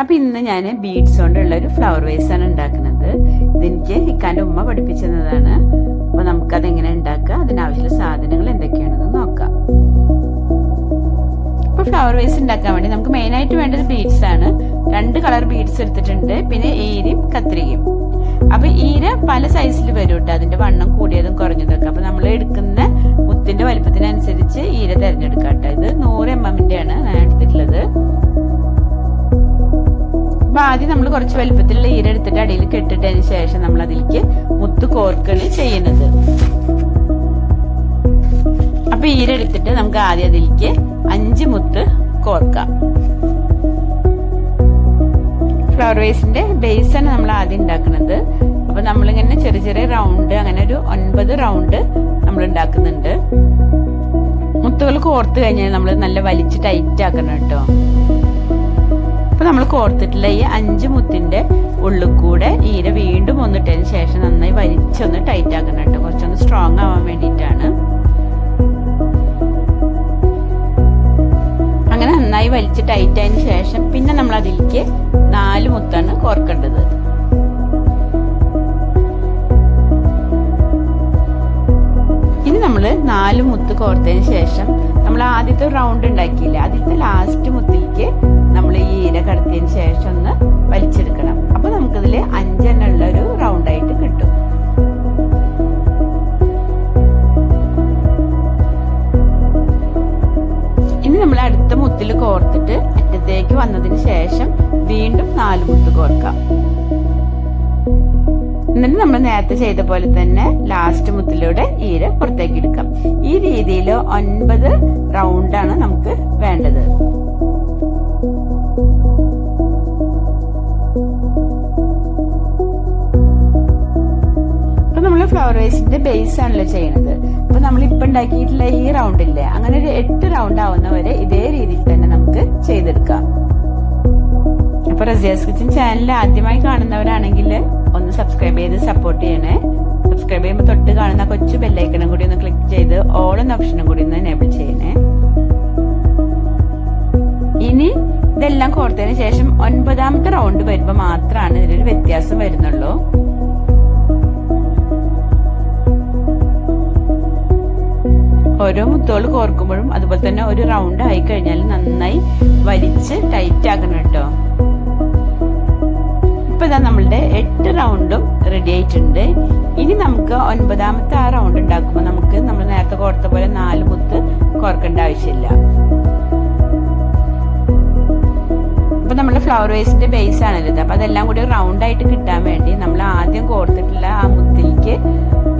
അപ്പൊ ഇന്ന് ഞാൻ ബീഡ്സ് കൊണ്ടുള്ള ഒരു ഫ്ലവർ വേസ് ആണ് ഉണ്ടാക്കുന്നത്. ഇതെനിക്ക് ഇക്കാന്റെ ഉമ്മ പഠിപ്പിച്ചതാണ്. അപ്പൊ നമുക്കത് എങ്ങനെ ഉണ്ടാക്കുക, അതിനാവശ്യമുള്ള സാധനങ്ങൾ എന്തൊക്കെയാണെന്ന് നോക്കാം. ഇപ്പൊ ഫ്ലവർ വേസ് ഉണ്ടാക്കാൻ വേണ്ടി നമുക്ക് മെയിൻ ആയിട്ട് വേണ്ടത് ബീഡ്സ് ആണ്. 2 കളർ ബീഡ്സ് എടുത്തിട്ടുണ്ട്, പിന്നെ ഈരയും കത്രികയും. അപ്പൊ ഈര പല സൈസിൽ വരും കേട്ടോ, അതിന്റെ വണ്ണം കൂടിയതും കുറഞ്ഞതൊക്കെ. അപ്പൊ നമ്മൾ എടുക്കുന്ന മുത്തിന്റെ വലിപ്പത്തിനനുസരിച്ച് ഈര തിരഞ്ഞെടുക്കാം കേട്ടോ. ഇത് 100 mm ആണ് ഞാൻ എടുത്തിട്ടുള്ളത്. അപ്പൊ ആദ്യം നമ്മൾ കുറച്ച് വലുപ്പത്തിലുള്ള ഈര എടുത്തിട്ട് അടിയിൽ കെട്ടിട്ടതിന് ശേഷം നമ്മൾ അതിലേക്ക് മുത്ത് കോർക്കാണ് ചെയ്യുന്നത്. അപ്പൊ ഈര എടുത്തിട്ട് നമുക്ക് ആദ്യം അതിലേക്ക് 5 മുത്ത് കോർക്കാം. ഫ്ലവർ വേസിന്റെ ബേസ് ആണ് നമ്മൾ ആദ്യം ഉണ്ടാക്കുന്നത്. അപ്പൊ നമ്മളിങ്ങനെ ചെറിയ ചെറിയ റൗണ്ട്, അങ്ങനെ ഒരു 9 റൗണ്ട് നമ്മൾ ഉണ്ടാക്കുന്നുണ്ട്. മുത്തുകൾ കോർത്ത് കഴിഞ്ഞാൽ നമ്മൾ നല്ല വലിച്ച് ടൈറ്റ് ആക്കണം കേട്ടോ. അപ്പൊ നമ്മൾ കോർത്തിട്ടുള്ള ഈ 5 മുത്തിന്റെ ഉള്ളിൽ കൂടെ ഈര വീണ്ടും ഒന്നിട്ടതിന് ശേഷം നന്നായി വലിച്ചൊന്ന് ടൈറ്റ് ആക്കണം കേട്ടോ. കുറച്ചൊന്ന് സ്ട്രോങ് ആവാൻ വേണ്ടിയിട്ടാണ്. അങ്ങനെ നന്നായി വലിച്ച് ടൈറ്റ് ആയതിനു ശേഷം പിന്നെ നമ്മൾ അതിലേക്ക് 4 മുത്താണ് കോർക്കേണ്ടത്. ഇനി നമ്മൾ 4 മുത്ത് കോർത്തതിന് ശേഷം നമ്മൾ ആദ്യത്തെ റൗണ്ട് ഉണ്ടാക്കിയില്ല, ആദ്യത്തെ ലാസ്റ്റ് മുത്തിലേക്ക് നമ്മൾ ഈ ഈര കടത്തിയതിന് ശേഷം ഒന്ന് വലിച്ചെടുക്കണം. അപ്പൊ നമുക്കിതിൽ 5 ഉള്ള ഒരു റൗണ്ട് ആയിട്ട് കിട്ടും. ഇനി നമ്മൾ അടുത്ത മുത്തിൽ കോർത്തിട്ട് അറ്റത്തേക്ക് വന്നതിന് ശേഷം വീണ്ടും 4 മുത്ത് കോർക്കാം. എന്നിട്ട് നമ്മൾ നേരത്തെ ചെയ്ത പോലെ തന്നെ ലാസ്റ്റ് മുത്തിലൂടെ ഈര പുറത്തേക്ക് എടുക്കാം. ഈ രീതിയിൽ 9 റൗണ്ടാണ് നമുക്ക് വേണ്ടത്. അപ്പൊ നമ്മൾ ഫ്ലവർ വേസിന്റെ ബേസ് ആണല്ലോ ചെയ്യണത്. അപ്പൊ നമ്മൾ ഇപ്പൊ ഉണ്ടാക്കിയിട്ടുള്ള ഈ റൗണ്ട് ഇല്ലേ, അങ്ങനെ ഒരു 8 റൗണ്ട് ആവുന്നവരെ ഇതേ രീതിയിൽ തന്നെ നമുക്ക് ചെയ്തെടുക്കാം. അപ്പൊ റസിയാസ് കിച്ചൻ ചാനൽ ആദ്യമായി കാണുന്നവരാണെങ്കിൽ ഒന്ന് സബ്സ്ക്രൈബ് ചെയ്ത് സപ്പോർട്ട് ചെയ്യണേ. സബ്സ്ക്രൈബ് ചെയ്യുമ്പോൾ തൊട്ട് കാണുന്ന കൊച്ചു ബെല്ലൈക്കണും കൂടി ഒന്ന് ക്ലിക്ക് ചെയ്ത് ഓൾ എന്ന ഓപ്ഷനും കൂടി ഒന്ന് എനേബിൾ ചെയ്യണേ. ഇനി ഇതെല്ലാം കോർത്തതിന് ശേഷം 9ാമത്തെ റൗണ്ട് വരുമ്പോൾ മാത്രമാണ് ഇതിലൊരു വ്യത്യാസം വരുന്നുള്ളൂ. ഓരോ മുത്തുകൾ കോർക്കുമ്പോഴും അതുപോലെ തന്നെ ഒരു റൗണ്ട് ആയി കഴിഞ്ഞാൽ നന്നായി വലിച്ച് ടൈറ്റ് ആക്കണം കേട്ടോ. ഇപ്പൊ ഇതാ നമ്മളുടെ 8 റൗണ്ടും റെഡി ആയിട്ടുണ്ട്. ഇനി നമുക്ക് 9ാമത്തെ ആ റൗണ്ട് ഉണ്ടാക്കുമ്പോൾ നമുക്ക് നമ്മൾ നേരത്തെ കോർത്ത പോലെ 4 മുത്ത് കോർക്കേണ്ട ആവശ്യമില്ല. അപ്പൊ നമ്മുടെ ഫ്ലവർ വേസിന്റെ ബേസ് ആണല്ലോ ഇത്. അപ്പൊ അതെല്ലാം കൂടി റൗണ്ട് ആയിട്ട് കിട്ടാൻ വേണ്ടി നമ്മൾ ആദ്യം കോർത്തിട്ടുള്ള ആ മുത്തിലേക്ക്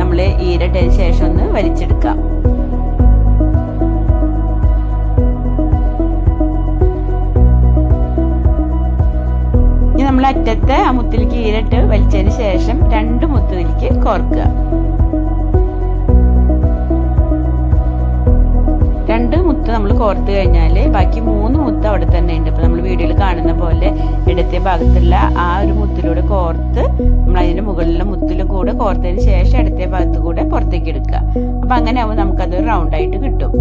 നമ്മൾ ഈരട്ടതിന് ശേഷം ഒന്ന് വലിച്ചെടുക്കാം. നമ്മൾ അറ്റത്തെ ആ മുത്തിലേക്ക് ഈരട്ട് വലിച്ചതിന് ശേഷം 2 മുത്തിലേക്ക് കോർക്കുക. 2 മുത്ത് നമ്മൾ കോർത്ത് കഴിഞ്ഞാല് ബാക്കി 3 മുത്ത് അവിടെ തന്നെ ഉണ്ട്. ഇപ്പൊ നമ്മൾ വീഡിയോയിൽ കാണുന്ന പോലെ ഇടത്തെ ഭാഗത്തുള്ള ആ ഒരു മുത്തിലൂടെ കോർത്ത് നമ്മൾ അതിന്റെ മുകളിലുള്ള മുത്തിലും കൂടെ കോർത്തതിന് ശേഷം ഇടത്തെ ഭാഗത്ത് കൂടെ പുറത്തേക്ക് എടുക്കുക. അപ്പൊ അങ്ങനെ ആവുമ്പോൾ നമുക്കത് റൗണ്ട് ആയിട്ട് കിട്ടും.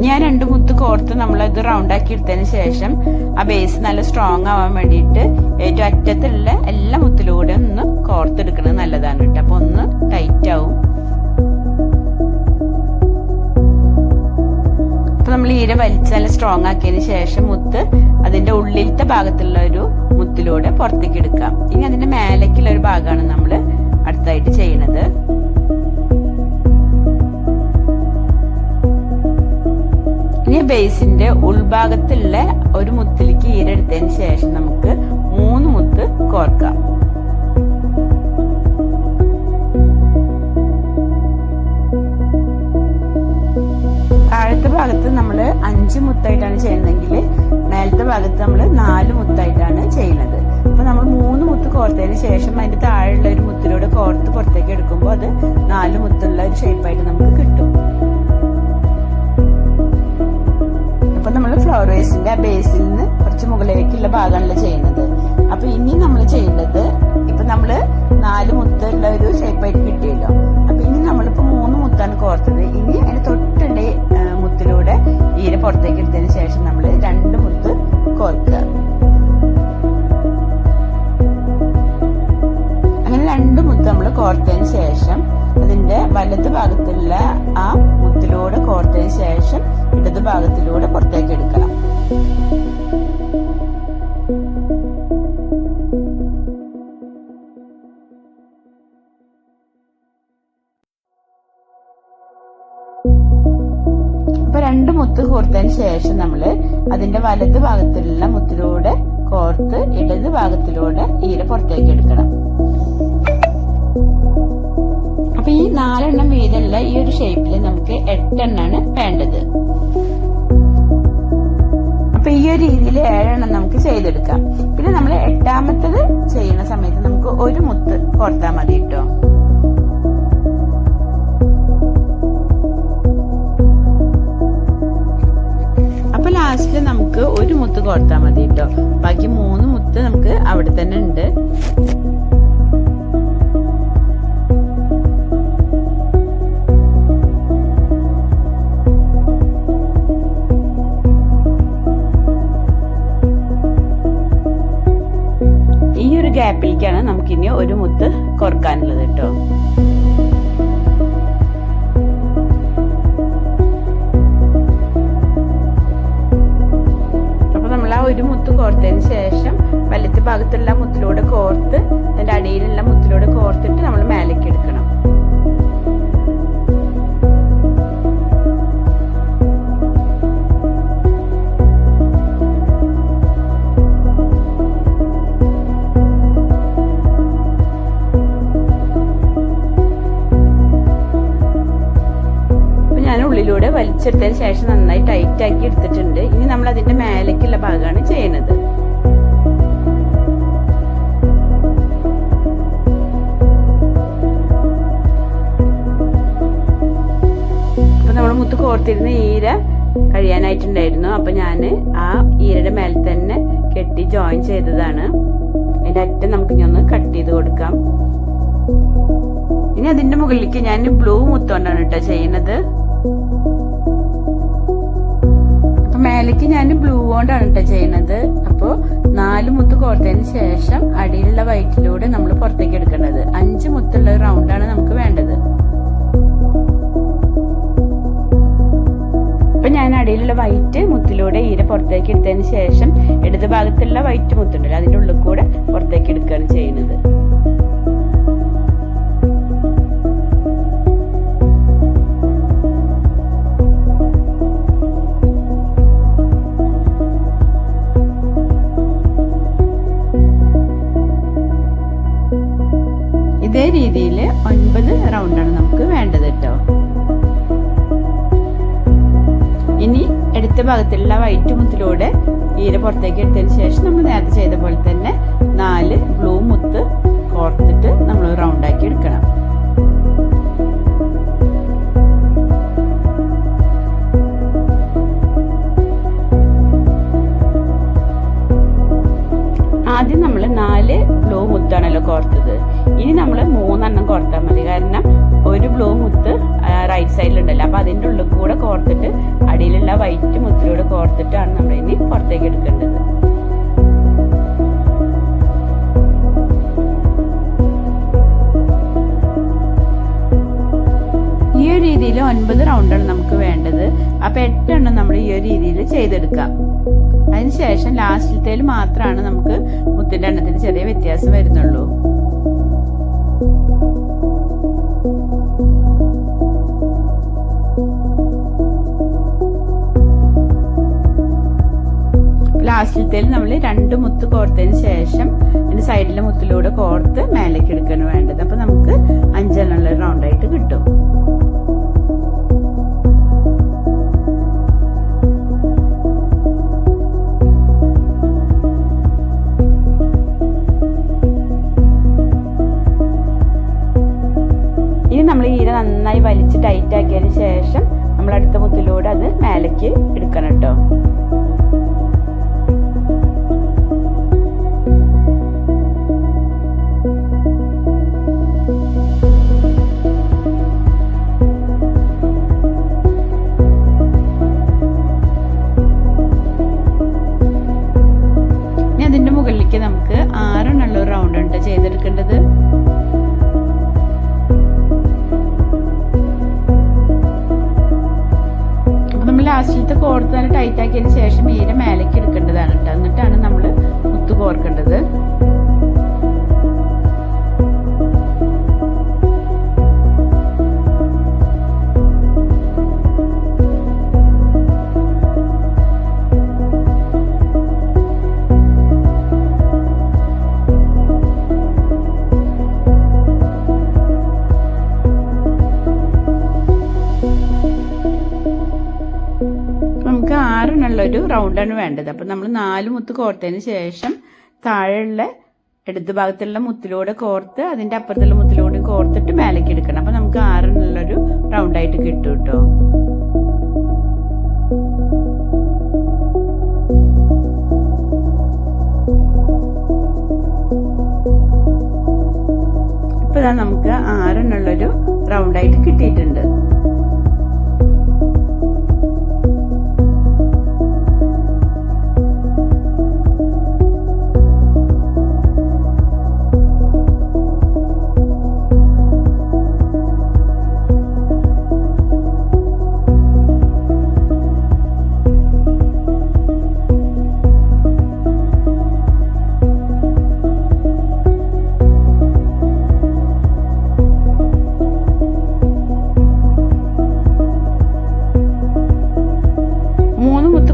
ഞാൻ 2 മുത്ത് കോർത്ത് നമ്മളത് റൗണ്ട് ആക്കി എടുത്തതിന് ശേഷം ആ ബേസ് നല്ല സ്ട്രോങ് ആവാൻ വേണ്ടിയിട്ട് ഏറ്റവും അറ്റത്തുള്ള എല്ലാ മുത്തിലൂടെ ഒന്ന് കോർത്തെടുക്കുന്നത് നല്ലതാണ് കേട്ടോ. അപ്പൊ ഒന്ന് ടൈറ്റ് ആവും. അപ്പൊ നമ്മൾ ഈര വലിച്ച് നല്ല സ്ട്രോങ് ആക്കിയതിന് ശേഷം മുത്ത് അതിന്റെ ഉള്ളിലത്തെ ഭാഗത്തുള്ള ഒരു മുത്തിലൂടെ പുറത്തേക്ക് എടുക്കാം. ഇനി അതിന്റെ മേലേക്കുള്ള ഒരു ഭാഗമാണ് നമ്മൾ അടുത്തായിട്ട് ചെയ്യണത്. ഇനി ബേസിന്റെ ഉൾഭാഗത്തുള്ള ഒരു മുത്തിലേക്ക് ഈരെടുത്തതിന് ശേഷം നമുക്ക് 3 മുത്ത് കോർക്കാം. താഴത്തെ ഭാഗത്ത് നമ്മൾ 5 മുത്തായിട്ടാണ് ചെയ്യുന്നതെങ്കിൽ മേലത്തെ ഭാഗത്ത് നമ്മൾ 4 മുത്തായിട്ടാണ് ചെയ്യുന്നത്. അപ്പൊ നമ്മൾ 3 മുത്ത് കോർത്തതിന് ശേഷം അതിന്റെ താഴെയുള്ള ഒരു മുത്തിലൂടെ കോർത്ത് പുറത്തേക്ക് എടുക്കുമ്പോൾ അത് 4 മുത്തുള്ള ഒരു ഷേപ്പായിട്ട് നമുക്ക് കിട്ടും. അപ്പൊ നമ്മൾ ഫ്ലവർ വേസിന്റെ ആ ബേസിൽ നിന്ന് കുറച്ച് മുകളിലേക്കുള്ള ഭാഗമാണല്ലോ ചെയ്യുന്നത്. അപ്പൊ ഇനി നമ്മൾ ചെയ്യേണ്ടത്, ഇപ്പൊ നമ്മള് 4 മുത്തുള്ള ഒരു ഷേപ്പായിട്ട് കിട്ടിയല്ലോ. അപ്പൊ ഇനി നമ്മളിപ്പോ 3 മുത്താണ് കോർത്തത്. ഇനി അതിന് തൊട്ടുള്ള മുത്തിലൂടെ ഈര ഈര പുറത്തേക്ക് എടുത്തതിന് ശേഷം നമ്മൾ 2 മുത്ത് കോർക്കുക. അങ്ങനെ 2 മുത്ത് നമ്മൾ കോർത്തതിന് ശേഷം അതിന്റെ വലത് ഭാഗത്തുള്ള ആ മുത്തിലൂടെ കോർത്തതിന് ശേഷം ഇടത് ഭാഗത്തിലൂടെ പുറത്തേക്ക് എടുക്കണം. അപ്പൊ 2 മുത്ത് കോർത്തതിന് ശേഷം നമ്മള് അതിന്റെ വലത് ഭാഗത്തുള്ള മുത്തിലൂടെ കോർത്ത് ഇടത് ഭാഗത്തിലൂടെ ഈര പുറത്തേക്ക് എടുക്കണം. അപ്പൊ ഈ 4 എണ്ണം വീതമുള്ള ഈ ഒരു ഷേപ്പിൽ നമുക്ക് 8 എണ്ണാണ് വേണ്ടത്. അപ്പൊ ഈ ഒരു രീതിയിൽ 7 എണ്ണം നമുക്ക് ചെയ്തെടുക്കാം. പിന്നെ നമ്മൾ 8ാമത്തത് ചെയ്യുന്ന സമയത്ത് നമുക്ക് 1 മുത്ത് കോർത്താൽ മതി കേട്ടോ. അപ്പൊ ലാസ്റ്റില് നമുക്ക് 1 മുത്ത് കോർത്താൽ മതി കേട്ടോ. ബാക്കി 3 മുത്ത് നമുക്ക് അവിടെ തന്നെ ഉണ്ട്. ഗ്യാപ്പിലേക്കാണ് നമുക്കിനി 1 മുത്ത് കോർക്കാനുള്ളത് കേട്ടോ. അപ്പൊ നമ്മൾ ആ 1 മുത്ത് കോർത്തതിന് ശേഷം വലത്തെ ഭാഗത്തുള്ള മുത്തിലൂടെ കോർത്ത് അതിന്റെ അടിയിലുള്ള മുത്തിലൂടെ കോർത്തിട്ട് നമ്മൾ മേലേക്ക് എടുക്കണം. ഉള്ളിലൂടെ വലിച്ചെടുത്തതിന് ശേഷം നന്നായി ടൈറ്റ് ആക്കി എടുത്തിട്ടുണ്ട്. ഇനി നമ്മൾ അതിന്റെ മേലേക്കുള്ള ഭാഗമാണ് ചെയ്യുന്നത്. അപ്പൊ നമ്മൾ മുത്ത് കോർത്തിരുന്ന ഈര കഴിയാനായിട്ടുണ്ടായിരുന്നു. അപ്പൊ ഞാന് ആ ഈരയുടെ മേലെ തന്നെ കെട്ടി ജോയിൻ ചെയ്തതാണ്. അതിന്റെ അറ്റം നമുക്ക് ഇനി ഒന്ന് കട്ട് ചെയ്ത് കൊടുക്കാം. ഇനി അതിന്റെ മുകളിലേക്ക് ഞാൻ ബ്ലൂ മുത്തോണ്ടാണ് കേട്ടോ ചെയ്യുന്നത്. അപ്പൊ മേലേക്ക് ഞാൻ ബ്ലൂ കൊണ്ടാണ് കേട്ടോ ചെയ്യുന്നത്. അപ്പൊ 4 മുത്ത് കോർത്തതിന് ശേഷം അടിയിലുള്ള വൈറ്റിലൂടെ നമ്മൾ പുറത്തേക്ക് എടുക്കേണ്ടത്. 5 മുത്തുള്ള റൗണ്ടാണ് നമുക്ക് വേണ്ടത്. അപ്പൊ ഞാൻ അടിയിലുള്ള വൈറ്റ് മുത്തിലൂടെ ഈര പുറത്തേക്ക് എടുത്തതിന് ശേഷം ഇടത് ഭാഗത്തുള്ള വൈറ്റ് മുത്തുണ്ടല്ലോ അതിന്റെ ഉള്ളിൽ കൂടെ പുറത്തേക്ക് എടുക്കുകയാണ് ചെയ്യുന്നത്. ഇതേ രീതിയിൽ 9 റൗണ്ടാണ് നമുക്ക് വേണ്ടത് കേട്ടോ. ഇനി അടുത്ത ഭാഗത്തുള്ള വൈറ്റ് മുത്തിലൂടെ ഈര പുറത്തേക്ക് എടുത്തതിന് ശേഷം നമ്മൾ നേരത്തെ ചെയ്ത പോലെ തന്നെ 4 ബ്ലൂ മുത്ത് കോർത്തിട്ട് നമ്മൾ റൗണ്ടാക്കി എടുക്കണം. ആദ്യം നമ്മൾ 4 ബ്ലൂ മുത്താണല്ലോ കോർത്തത്. ഇനി നമ്മൾ 3 എണ്ണം കോർത്താൽ മതി. കാരണം ഒരു ബ്ലൂ മുത്ത് റൈറ്റ് സൈഡിലുണ്ടല്ലോ. അപ്പൊ അതിന്റെ ഉള്ളിൽ കൂടെ കോർത്തിട്ട് അടിയിലുള്ള വൈറ്റ് മുത്തിലൂടെ കോർത്തിട്ടാണ് നമ്മൾ ഇനി പുറത്തേക്ക് എടുക്കേണ്ടത്. ഈ ഒരു രീതിയിൽ 9 റൗണ്ടാണ് നമുക്ക് വേണ്ടത്. അപ്പൊ 8 എണ്ണം നമ്മൾ ഈ ഒരു രീതിയിൽ ചെയ്തെടുക്കാം. അതിനുശേഷം ലാസ്റ്റിലത്തേൽ മാത്രമാണ് നമുക്ക് മുത്തിന്റെ എണ്ണത്തിന് ചെറിയ വ്യത്യാസം വരുന്നുള്ളൂ. ലാസ്റ്റിലത്തേൽ നമ്മൾ 2 മുത്ത് കോർത്തതിന് ശേഷം അതിന്റെ സൈഡിലെ മുത്തിലൂടെ കോർത്ത് മേലേക്ക് എടുക്കാണ് വേണ്ടത്. അപ്പൊ നമുക്ക് 5 എണ്ണമുള്ള റൗണ്ടായിട്ട് കിട്ടും. ഇനി നമ്മൾ ഈര നന്നായി വലിച്ച് ടൈറ്റ് ആക്കിയതിന് ശേഷം നമ്മൾ അടുത്ത മുത്തിലൂടെ അത് മേലേക്ക് എടുക്കണം കേട്ടോ. വലതുഭാഗത്ത് കോർത്ത് നല്ല ടൈറ്റ് ആക്കിയതിന് ശേഷം ഈര മേലേക്ക് എടുക്കേണ്ടതാണ് കേട്ടോ. എന്നിട്ടാണ് നമ്മൾ മുത്ത് കോർക്കേണ്ടത്. നമുക്ക് 6 റൗണ്ടാണ് വേണ്ടത്. അപ്പം നമ്മൾ 4 മുത്ത് കോർത്തതിന് ശേഷം താഴെയുള്ള ഇടത് ഭാഗത്തുള്ള മുത്തിലൂടെ കോർത്ത് അതിൻ്റെ അപ്പുറത്തുള്ള മുത്തിലൂടെ കോർത്തിട്ട് മേലേക്ക് എടുക്കണം. അപ്പം നമുക്ക് 6 റൗണ്ടായിട്ട് കിട്ടും കേട്ടോ. ഇപ്പം നമുക്ക് 6 റൗണ്ടായിട്ട് കിട്ടിയിട്ടുണ്ട്.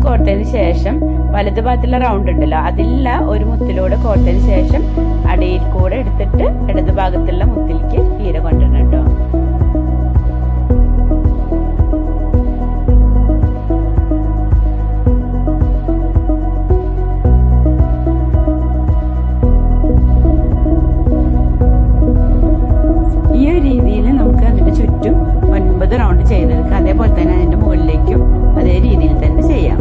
കോർത്തതിന് ശേഷം വലതുഭാഗത്തുള്ള റൗണ്ട് ഉണ്ടല്ലോ, അതില്ല ഒരു മുത്തിലൂടെ കോർത്തതിന് ശേഷം അടിയിൽ കൂടെ എടുത്തിട്ട് ഇടത് ഭാഗത്തുള്ള മുത്തിലേക്ക് തീരെ കൊണ്ടുവരണം കേട്ടോ. ഈ ഒരു രീതിയിൽ നമുക്ക് അതിന്റെ ചുറ്റും 9 റൗണ്ട് ചെയ്തെടുക്കാം. അതേപോലെ തന്നെ അതിന്റെ മുകളിലേക്കും അതേ രീതിയിൽ തന്നെ ചെയ്യാം.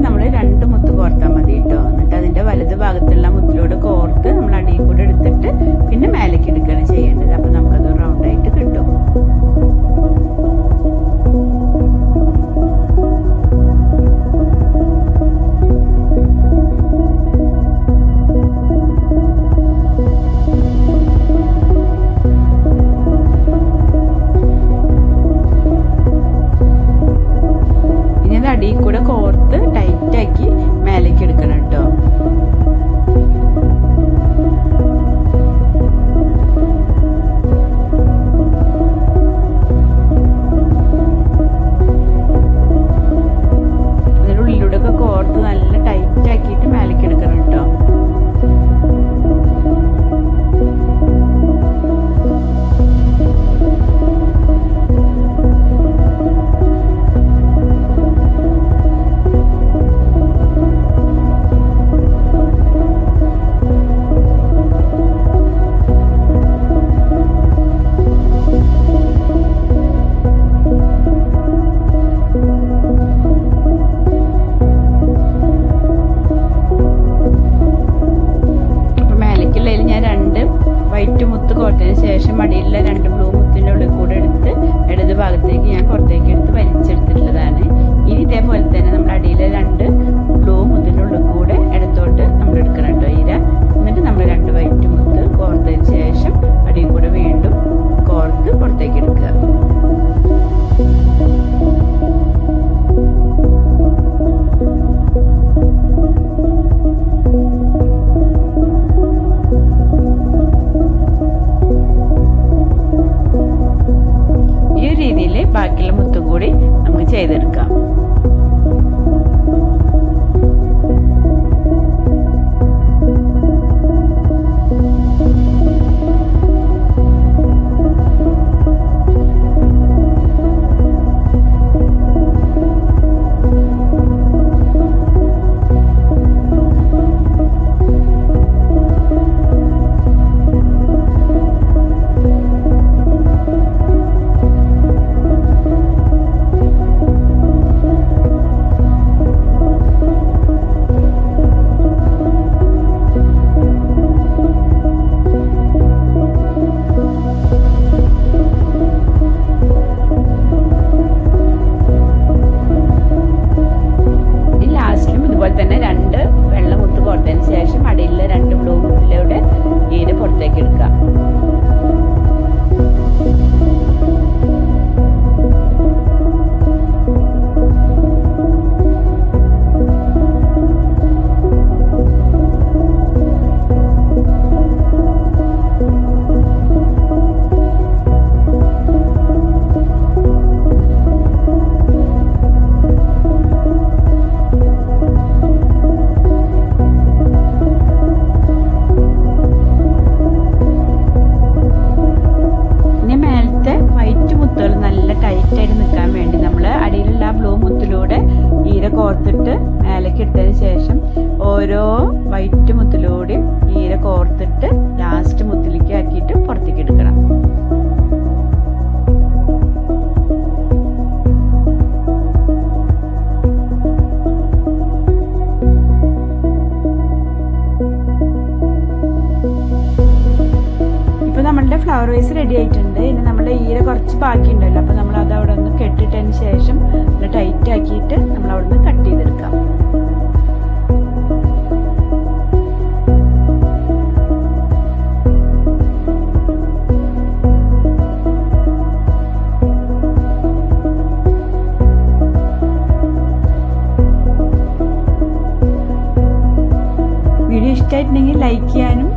നമ്മൾ 2 മുത്ത് കോർത്താൽ മതി കേട്ടോ. എന്നിട്ട് അതിന്റെ വലത് ഭാഗത്തുള്ള മുത്തിലൂടെ കോർത്ത് നമ്മൾ അടിയിൽ കൂടെ എടുത്തിട്ട് പിന്നെ മേലേക്ക് എടുക്കുകയാണ് ചെയ്യേണ്ടത്. അപ്പൊ നമുക്കത് റൗണ്ടായിട്ട് കിട്ടും. ഇനി അത് അടിയിൽ കൂടെ കോർത്ത് ടൈറ്റ് ആക്കി മേലേക്ക് എടുക്കണം കേട്ടോ. അതിനുള്ളിലൂടെ ഒക്കെ കോർത്ത് നല്ല ടൈറ്റ് ആക്കിയിട്ട് മേലേക്ക് എടുക്കണം കേട്ടോ. കോർത്തതിന് ശേഷം അടിയിലുള്ള 2 ബ്ലൂ മുത്തിന്റെ ഉള്ളിൽ കൂടെ എടുത്ത് ഇടത് ഭാഗത്തേക്ക് ഞാൻ പുറത്തേക്ക് എടുത്ത് വലിച്ചെടുത്തിട്ടുള്ളതാണ്. ഇനി ഇതേപോലെ തന്നെ നമ്മൾ അടിയിലെ 2 ബ്ലൂ മുത്തിന്റെ ഉള്ളിൽ കൂടെ ഇടത്തോട്ട് നമ്മൾ എടുക്കണം കേട്ടോ ഈര. എന്നിട്ട് നമ്മൾ 2 വൈറ്റ് മുത്ത് കോർത്തതിന് ശേഷം അടിയിൽ കൂടെ വീണ്ടും കോർത്ത് പുറത്തേക്ക് എടുക്കുക. ബാക്കിയുള്ള മുത്തും കൂടി കോർത്തിട്ട് ലാസ്റ്റ് മുത്തിലേക്ക് ആക്കിയിട്ട് പുറത്തേക്ക് എടുക്കണം. ഇപ്പൊ നമ്മളുടെ ഫ്ലവർ വേസ് റെഡി ആയിട്ടുണ്ട്. ഇനി നമ്മുടെ ഈര കുറച്ച് ബാക്കി ഉണ്ടല്ലോ, അപ്പൊ നമ്മൾ അത് അവിടെ ഒന്ന് കെട്ടിട്ടതിന് ശേഷം ടൈറ്റ് ആക്കിയിട്ട് നമ്മൾ അവിടെ നിന്ന് കട്ട് ചെയ്തെടുക്കാം. വീഡിയോ ഇഷ്ടമായിട്ടുണ്ടെങ്കിൽ ലൈക്ക് ചെയ്യാനും